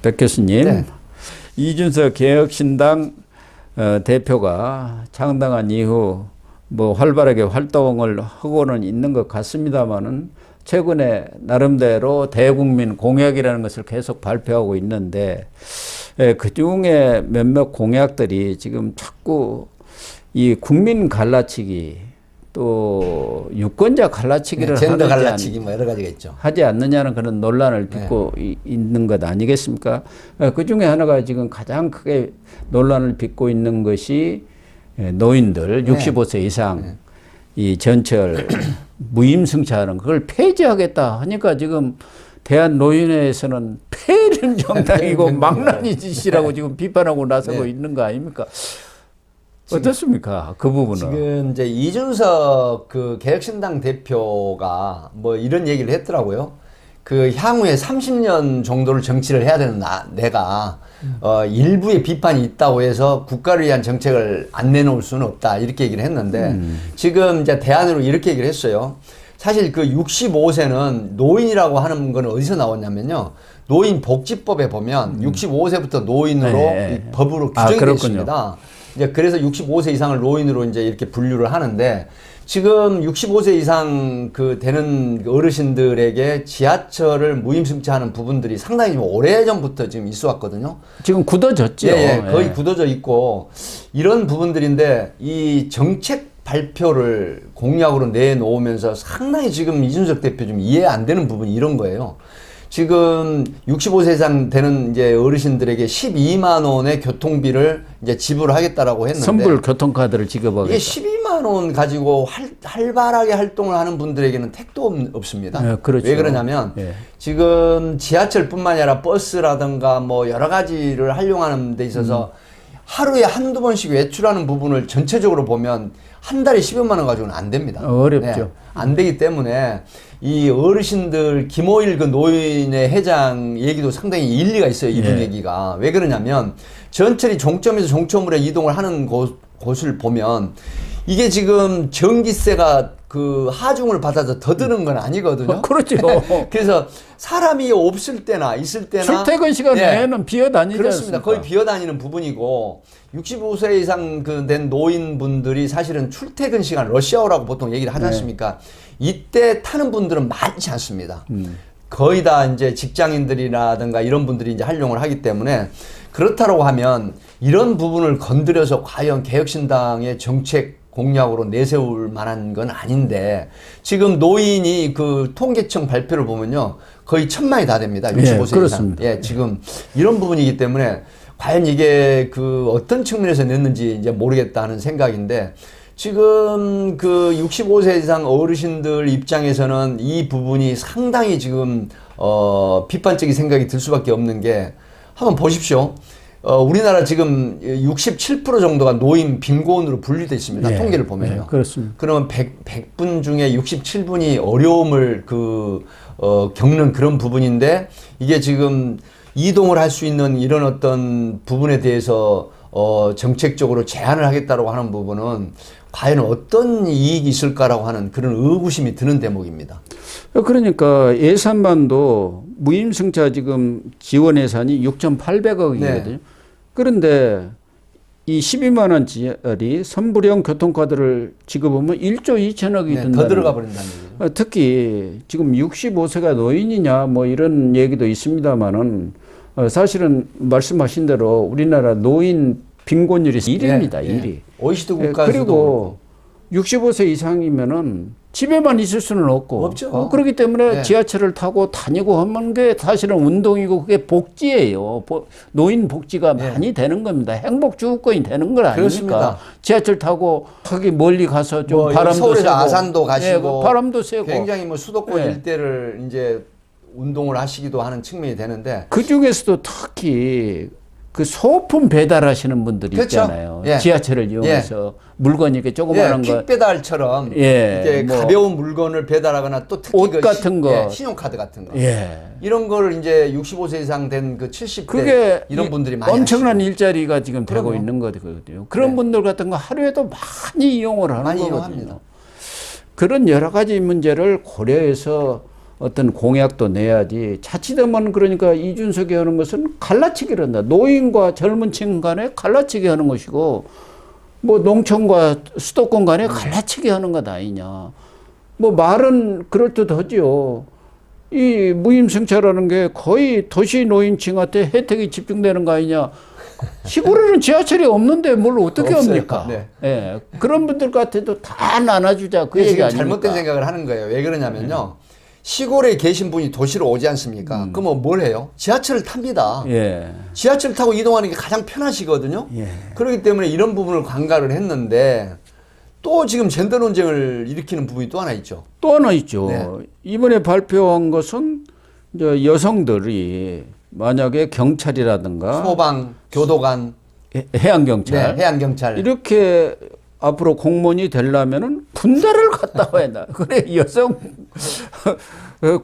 백 교수님, 네. 이준석 개혁신당 대표가 창당한 이후 뭐 활발하게 활동을 하고는 있는 것 같습니다만은 최근에 나름대로 대국민 공약이라는 것을 계속 발표하고 있는데 그 중에 몇몇 공약들이 지금 자꾸 이 국민 갈라치기 또 유권자 갈라치기를 젠더 갈라치기 뭐 여러 가지가 있죠. 하지 않느냐는 그런 논란을 빚고 있는 것 아니겠습니까? 그 중에 하나가 지금 가장 크게 논란을 빚고 있는 것이 노인들 65세 이상 이 전철 무임승차하는 그걸 폐지하겠다 하니까 지금 대한노인회에서는 폐륜 정당이고 망나니 짓이라고 지금 비판하고 나서고 있는 거 아닙니까? 어떻습니까? 그 부분은. 지금 이제 이준석 그 개혁신당 대표가 뭐 이런 얘기를 했더라고요. 그 향후에 30년 정도를 정치를 해야 되는 내가 일부의 비판이 있다고 해서 국가를 위한 정책을 안 내놓을 수는 없다 이렇게 얘기를 했는데 지금 이제 대안으로 이렇게 얘기를 했어요. 사실 그 65세는 노인이라고 하는 건 어디서 나왔냐면요. 노인복지법에 보면 65세부터 노인으로 법으로 규정되어 있습니다. 이제 그래서 65세 이상을 노인으로 이제 이렇게 분류를 하는데 지금 65세 이상 그 되는 어르신들에게 지하철을 무임승차하는 부분들이 상당히 좀 오래전부터 지금 있어 왔거든요. 지금 굳어졌죠. 거의 굳어져 있고 이런 부분들인데 이 정책 발표를 공약으로 내놓으면서 상당히 지금 이준석 대표 좀 이해 안 되는 부분이 이런 거예요. 지금 65세 이상 되는 이제 어르신들에게 12만 원의 교통비를 이제 지불하겠다라고 했는데 선불 교통카드를 지급하겠다. 이게 12만 원 가지고 활발하게 활동을 하는 분들에게는 택도 없습니다. 그렇죠. 왜 그러냐면 지금 지하철뿐만 아니라 버스라든가 뭐 여러 가지를 활용하는 데 있어서 하루에 한두 번씩 외출하는 부분을 전체적으로 보면 한 달에 10여만 원 가지고는 안 됩니다. 어렵죠. 안 되기 때문에 이 어르신들 김호일 그 노인의 회장 얘기도 상당히 일리가 있어요. 이분 얘기가. 왜 그러냐면 전철이 종점에서 종점으로 이동을 하는 곳을 보면 이게 지금 전기세가 그 하중을 받아서 더 드는 건 아니거든요. 그렇죠. 그래서 사람이 없을 때나 있을 때나 출퇴근 시간에는 비어 다니지 그렇습니다. 않습니까? 거의 비어 다니는 부분이고 65세 이상 그 된 노인분들이 사실은 출퇴근 시간 러시아워라고 보통 얘기를 하지 않습니까? 이때 타는 분들은 많지 않습니다. 거의 다 이제 직장인들이라든가 이런 분들이 이제 활용을 하기 때문에 그렇다고 하면 이런 부분을 건드려서 과연 개혁신당의 정책 공약으로 내세울 만한 건 아닌데 지금 노인이 그 통계청 발표를 보면요 거의 1,000만이 다 됩니다. 65세 그렇습니다. 이상. 지금 이런 부분이기 때문에 과연 이게 그 어떤 측면에서 냈는지 이제 모르겠다는 생각인데 지금 그 65세 이상 어르신들 입장에서는 이 부분이 상당히 지금 비판적인 생각이 들 수밖에 없는 게 한번 보십시오. 우리나라 지금 67% 정도가 노인 빈곤으로 분류되어 있습니다. 통계를 보면요. 그렇습니다. 그러면 100분 중에 67분이 어려움을 겪는 그런 부분인데 이게 지금 이동을 할 수 있는 이런 어떤 부분에 대해서 정책적으로 제한을 하겠다고 하는 부분은 과연 어떤 이익이 있을까라고 하는 그런 의구심이 드는 대목입니다. 그러니까 예산만도 무임승차 지금 지원 예산이 6,800억이거든요. 그런데 이 12만 원짜리 선불형 교통카드를 지급하면 1조 2천억이 든다. 더 들어가 버린다는 얘기죠. 특히 지금 65세가 노인이냐 뭐 이런 얘기도 있습니다만은 사실은 말씀하신 대로 우리나라 노인 빈곤율이 1위입니다. 1위. OECD 국가에서도 그리고 65세 이상이면은 집에만 있을 수는 없죠. 그렇기 때문에 지하철을 타고 다니고 하는 게 사실은 운동이고 그게 복지예요. 노인 복지가 많이 되는 겁니다. 행복주거인이 되는 걸 아닙니까? 그렇습니다. 지하철 타고 거기 멀리 가서 좀 뭐 바람도 서울에서 쐬고 아산도 가시고 바람도 쐬고 굉장히 뭐 수도권 일대를 이제 운동을 하시기도 하는 측면이 되는데 그 중에서도 특히 그 소품 배달하시는 분들이 있잖아요. 지하철을 이용해서 물건 이렇게 조그마한 거, 퀵 배달처럼 이렇게 뭐 가벼운 물건을 배달하거나 또 특히 옷 같은 거, 신용카드 같은 거, 이런 거를 이제 65세 이상 된 그 70대 그게 이런 분들이 많이 엄청난 하시고. 일자리가 지금 되고 있는 거거든요. 그런 분들 같은 거 하루에도 많이 이용을 하는 많이 거거든요. 이용합니다. 그런 여러 가지 문제를 고려해서 어떤 공약도 내야지. 자칫하면 그러니까 이준석이 하는 것은 갈라치기를 한다. 노인과 젊은 층 간에 갈라치기 하는 것이고 뭐 농촌과 수도권 간에 갈라치기 하는 것 아니냐. 뭐 말은 그럴듯하지요. 이 무임승차라는 게 거의 도시 노인층한테 혜택이 집중되는 거 아니냐. 시골에는 지하철이 없는데 뭘 어떻게 없어요. 합니까? 네. 예. 그런 분들 같아도 다 나눠주자. 그 얘기 지금 아닙니까? 잘못된 생각을 하는 거예요. 왜 그러냐면요. 시골에 계신 분이 도시로 오지 않습니까? 그러면 뭘 해요? 지하철을 탑니다. 예. 지하철 타고 이동하는 게 가장 편하시거든요. 예. 그렇기 때문에 이런 부분을 관가를 했는데 또 지금 젠더 논쟁을 일으키는 부분이 또 하나 있죠. 또 하나 있죠. 네. 이번에 발표한 것은 이제 여성들이 만약에 경찰이라든가 소방, 교도관, 해양경찰 네, 해양경찰. 이렇게 앞으로 공무원이 되려면은 군대를 갔다 와야 한다. 그래 여성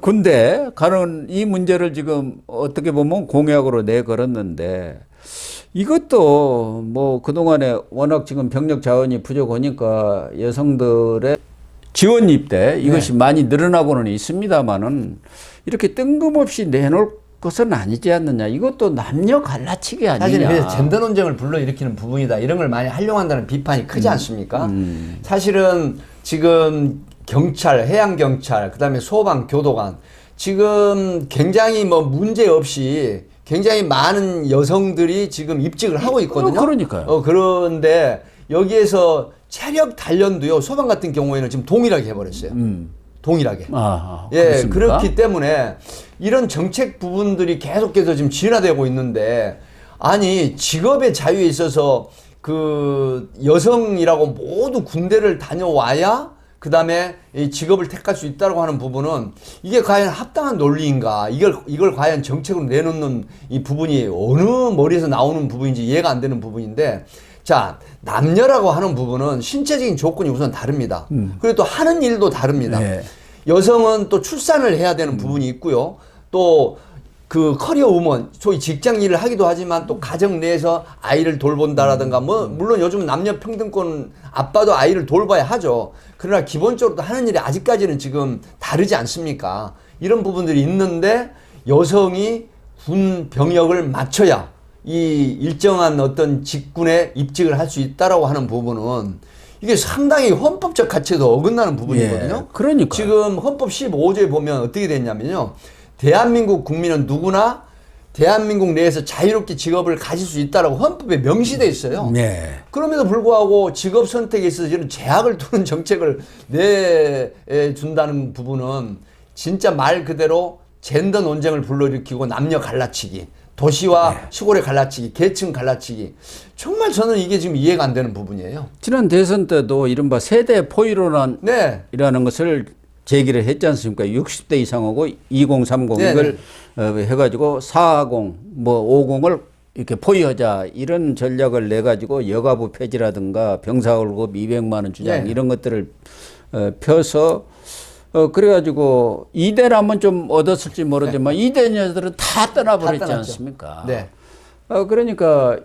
군대 가는 이 문제를 지금 어떻게 보면 공약으로 내걸었는데 이것도 뭐 그동안에 워낙 지금 병력 자원이 부족하니까 여성들의 지원 입대 이것이 많이 늘어나고는 있습니다만은 이렇게 뜬금없이 내놓을 것은 아니지 않느냐. 이것도 남녀 갈라치기 아니냐. 사실 그래서 젠더 논쟁을 불러일으키는 부분이다. 이런 걸 많이 활용한다는 비판이 크지 않습니까? 사실은 지금 경찰, 해양경찰, 그다음에 소방, 교도관 지금 굉장히 뭐 문제 없이 굉장히 많은 여성들이 지금 입직을 하고 있거든요. 그러니까요. 그런데 여기에서 체력 단련도요. 소방 같은 경우에는 지금 동일하게 해버렸어요. 동일하게. 예, 그렇습니까? 그렇기 때문에 이런 정책 부분들이 계속해서 지금 진화되고 있는데 아니 직업의 자유에 있어서 그 여성이라고 모두 군대를 다녀와야 그 다음에 이 직업을 택할 수 있다고 하는 부분은 이게 과연 합당한 논리인가? 이걸 과연 정책으로 내놓는 이 부분이 어느 머리에서 나오는 부분인지 이해가 안 되는 부분인데 자, 남녀라고 하는 부분은 신체적인 조건이 우선 다릅니다. 그리고 또 하는 일도 다릅니다. 네. 여성은 또 출산을 해야 되는 부분이 있고요. 또 그 커리어 우먼, 소위 직장 일을 하기도 하지만 또 가정 내에서 아이를 돌본다라든가 뭐 물론 요즘 남녀 평등권 아빠도 아이를 돌봐야 하죠. 그러나 기본적으로 하는 일이 아직까지는 지금 다르지 않습니까? 이런 부분들이 있는데 여성이 군 병역을 마쳐야 이 일정한 어떤 직군에 입직을 할 수 있다라고 하는 부분은 이게 상당히 헌법적 가치에도 어긋나는 부분이거든요. 예, 그러니까요. 지금 헌법 15조에 보면 어떻게 됐냐면요. 대한민국 국민은 누구나 대한민국 내에서 자유롭게 직업을 가질 수 있다라고 헌법에 명시되어 있어요. 네. 그럼에도 불구하고 직업 선택에 있어서 이런 제약을 두는 정책을 내준다는 부분은 진짜 말 그대로 젠더 논쟁을 불러일으키고 남녀 갈라치기, 도시와 시골의 갈라치기, 계층 갈라치기. 정말 저는 이게 지금 이해가 안 되는 부분이에요. 지난 대선 때도 이른바 세대 포이론이라는 네. 것을 제기를 했지 않습니까? 60대 이상하고 2030 네네. 이걸 해가지고 40, 뭐 50을 이렇게 포위하자 이런 전략을 내가지고 여가부 폐지라든가 병사월급 200만 원 주장 네. 이런 것들을 펴서 그래가지고 이대라면 좀 얻었을지 모르지만 이대 여자들은 다 떠나버렸지 떠났죠. 않습니까? 네. 그러니까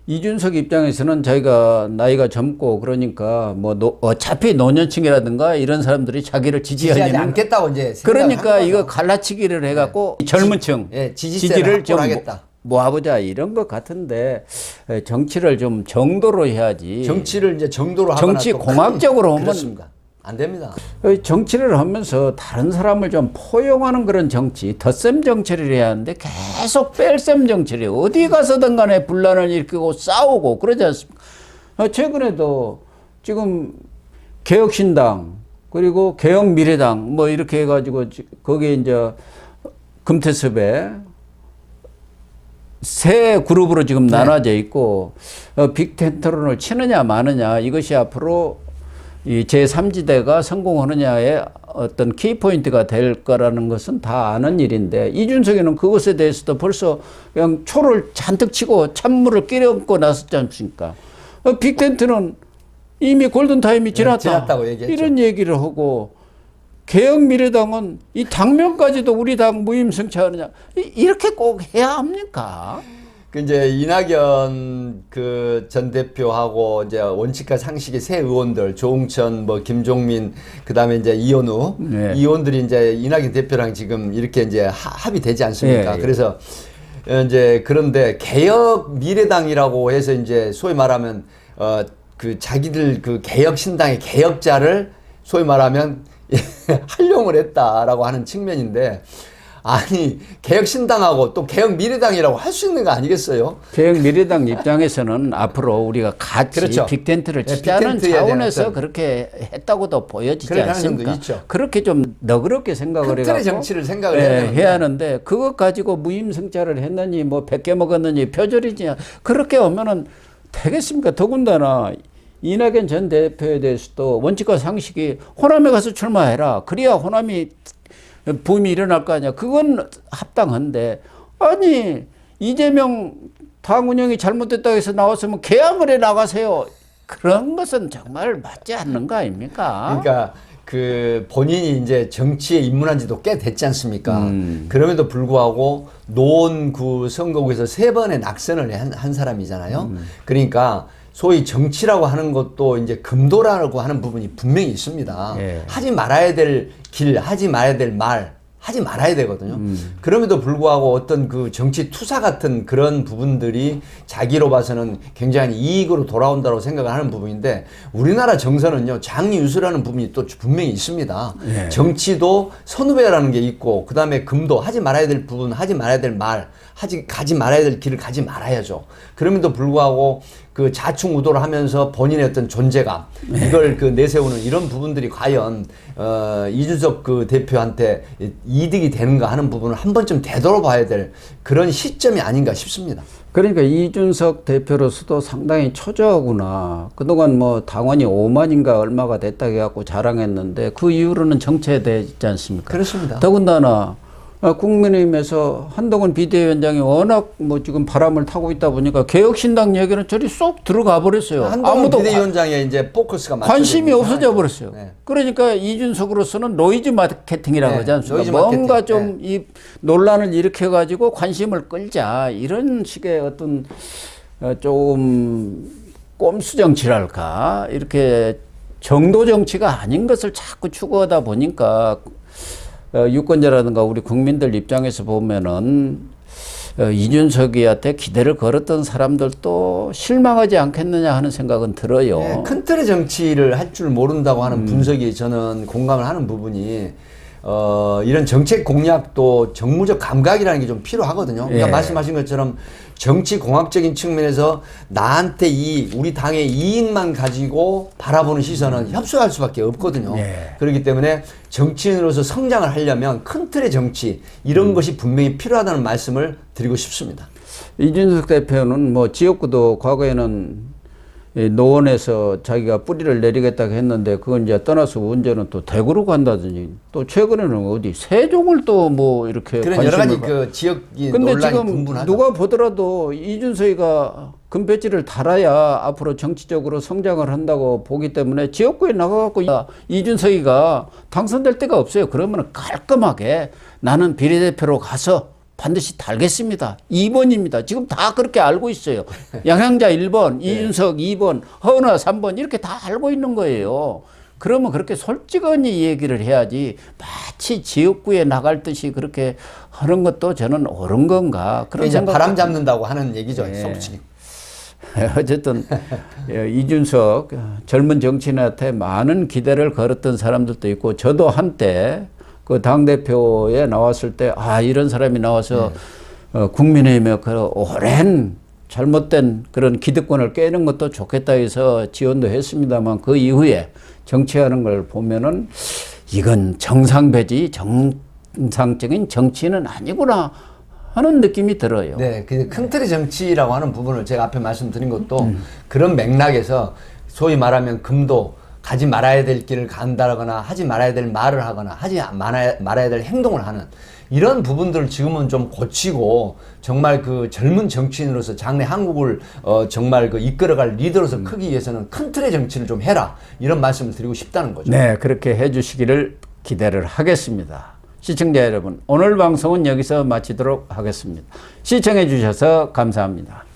이준석 입장에서는 자기가 나이가 젊고 그러니까 뭐 어차피 노년층이라든가 이런 사람들이 자기를 지지하지 지지하는 않겠다고 이제 생각을 그러니까 한 이거 거죠. 갈라치기를 해갖고 젊은층 예, 지지세를 지지를 좀 확보하겠다. 모아보자 이런 것 같은데 정치를 좀 정도로 해야지. 정치를 이제 정도로 하거나 정치 또 공학적으로 하면 그렇습니다. 안 됩니다. 정치를 하면서 다른 사람을 좀 포용하는 그런 정치, 덧셈 정치를 해야 하는데 계속 뺄셈 정치를 해요. 어디 가서든 간에 분란을 일으키고 싸우고 그러지 않습니까? 최근에도 지금 개혁신당 그리고 개혁미래당 뭐 이렇게 해가지고 거기에 이제 금태섭에 세 그룹으로 지금 나눠져 있고 빅텐트론을 치느냐 마느냐 이것이 앞으로 이 제3지대가 성공하느냐의 어떤 키포인트가 될 거라는 것은 다 아는 일인데 이준석이는 그것에 대해서도 벌써 그냥 초를 잔뜩 치고 찬물을 끼얹고 나섰지 않습니까? 빅텐트는 이미 골든타임이 지났다. 지났다고 얘기했죠. 이런 얘기를 하고 개혁미래당은 이 당면까지도 우리 당 무임승차하느냐 이렇게 꼭 해야 합니까? 그 이제 이낙연 그 전 대표하고 이제 원칙과 상식의 새 의원들 조응천 뭐 김종민 그다음에 이제 이현우 네. 이 의원들이 이제 이낙연 대표랑 지금 이렇게 이제 합의되지 않습니까? 네. 그래서 이제 그런데 개혁 미래당이라고 해서 이제 소위 말하면 그 자기들 그 개혁 신당의 개혁자를 소위 말하면 활용을 했다라고 하는 측면인데 아니 개혁신당하고 또 개혁미래당이라고 할 수 있는 거 아니겠어요? 개혁미래당 입장에서는 앞으로 우리가 같이 그렇죠. 빅텐트를 네, 치자는 빅텐트에 차원에서 대한 그렇게 했다고도 보여지지 그럴 가능성도 않습니까? 있죠. 그렇게 좀 너그럽게 생각을 큰 틀의 해가지고 정치를 생각을 해야 되는데. 해야 하는데 그것 가지고 무임승차를 했느니 뭐 100개 먹었느니 표절이지 그렇게 하면은 되겠습니까? 더군다나 이낙연 전 대표에 대해서도 원칙과 상식이 호남에 가서 출마해라. 그래야 호남이 붐이 일어날 거 아니야. 그건 합당한데 아니 이재명 당 운영이 잘못됐다고 해서 나왔으면 개항을 해 나가세요. 그런 것은 정말 맞지 않는 거 아닙니까? 그러니까 그 본인이 이제 정치에 입문한 지도 꽤 됐지 않습니까? 그럼에도 불구하고 노원구 선거구에서 3번의 낙선을 한 사람이잖아요. 그러니까 소위 정치라고 하는 것도 이제 금도라고 하는 부분이 분명히 있습니다. 예. 하지 말아야 될 길, 하지 말아야 될 말, 하지 말아야 되거든요. 그럼에도 불구하고 어떤 그 정치 투사 같은 그런 부분들이 자기로 봐서는 굉장히 이익으로 돌아온다고 생각을 하는 부분인데 우리나라 정서는요, 장유수라는 부분이 또 분명히 있습니다. 예. 정치도 선후배라는 게 있고, 그 다음에 금도 하지 말아야 될 부분, 하지 말아야 될 말, 가지 말아야 될 길을 가지 말아야죠. 그럼에도 불구하고 그 자충우도를 하면서 본인의 어떤 존재감, 이걸 그 내세우는 이런 부분들이 과연, 이준석 그 대표한테 이득이 되는가 하는 부분을 한 번쯤 되돌아봐야 될 그런 시점이 아닌가 싶습니다. 그러니까 이준석 대표로서도 상당히 초조하구나. 그동안 뭐 당원이 5만인가 얼마가 됐다고 해갖고 자랑했는데 그 이후로는 정체되지 않습니까? 그렇습니다. 더군다나 국민의힘에서 한동훈 비대위원장이 워낙 뭐 지금 바람을 타고 있다 보니까 개혁신당 얘기는 저리 쏙 들어가 버렸어요. 한동훈 아무도 비대위원장의 이제 포커스가 관심이 맞춰져 없어져 버렸어요. 네. 그러니까 이준석으로서는 노이즈 마케팅이라고 네, 하지 않습니까? 노이즈 뭔가 마케팅. 좀 이 논란을 일으켜가지고 관심을 끌자 이런 식의 어떤 조금 꼼수 정치랄까 이렇게 정도 정치가 아닌 것을 자꾸 추구하다 보니까 유권자라든가 우리 국민들 입장에서 보면은 이준석이한테 기대를 걸었던 사람들도 실망하지 않겠느냐 하는 생각은 들어요. 네, 큰 틀의 정치를 할 줄 모른다고 하는 분석이 저는 공감을 하는 부분이 이런 정책 공약도 정무적 감각이라는 게 좀 필요하거든요. 그러니까 예. 말씀하신 것처럼 정치 공학적인 측면에서 나한테 우리 당의 이익만 가지고 바라보는 시선은 협소할 수밖에 없거든요. 예. 그렇기 때문에 정치인으로서 성장을 하려면 큰 틀의 정치 이런 것이 분명히 필요하다는 말씀을 드리고 싶습니다. 이준석 대표는 뭐 지역구도 과거에는 이 노원에서 자기가 뿌리를 내리겠다고 했는데 그건 이제 떠나서 언제는 또 대구로 간다더니 또 최근에는 어디 세종을 또 뭐 이렇게 그런 여러 가지 관심을 그 지역이 근데 논란이 지금 분분하죠. 누가 보더라도 이준석이가 금배지를 달아야 앞으로 정치적으로 성장을 한다고 보기 때문에 지역구에 나가갖고 이준석이가 당선될 데가 없어요. 그러면 깔끔하게 나는 비례대표로 가서 반드시 달겠습니다. 2번입니다. 지금 다 그렇게 알고 있어요. 양양자 1번, 이준석 2번, 허은하 3번 이렇게 다 알고 있는 거예요. 그러면 그렇게 솔직하게 얘기를 해야지 마치 지역구에 나갈 듯이 그렇게 하는 것도 저는 옳은 건가 그런 이제 생각. 바람 잡는다고 하는 얘기죠. 네. 솔직히. 어쨌든 이준석 젊은 정치인한테 많은 기대를 걸었던 사람들도 있고 저도 한때 그 당대표에 나왔을 때 이런 사람이 나와서 국민의힘의 그 오랜 잘못된 그런 기득권을 깨는 것도 좋겠다 해서 지원도 했습니다만 그 이후에 정치하는 걸 보면은 이건 정상배지 정상적인 정치는 아니구나 하는 느낌이 들어요. 네, 그 큰 틀의 정치라고 하는 부분을 제가 앞에 말씀드린 것도 그런 맥락에서 소위 말하면 금도 가지 말아야 될 길을 간다거나 하지 말아야 될 말을 하거나 하지 말아야 될 행동을 하는 이런 부분들을 지금은 좀 고치고 정말 그 젊은 정치인으로서 장래 한국을 정말 그 이끌어갈 리더로서 크기 위해서는 큰 틀의 정치를 좀 해라 이런 말씀을 드리고 싶다는 거죠. 네, 그렇게 해주시기를 기대를 하겠습니다. 시청자 여러분, 오늘 방송은 여기서 마치도록 하겠습니다. 시청해 주셔서 감사합니다.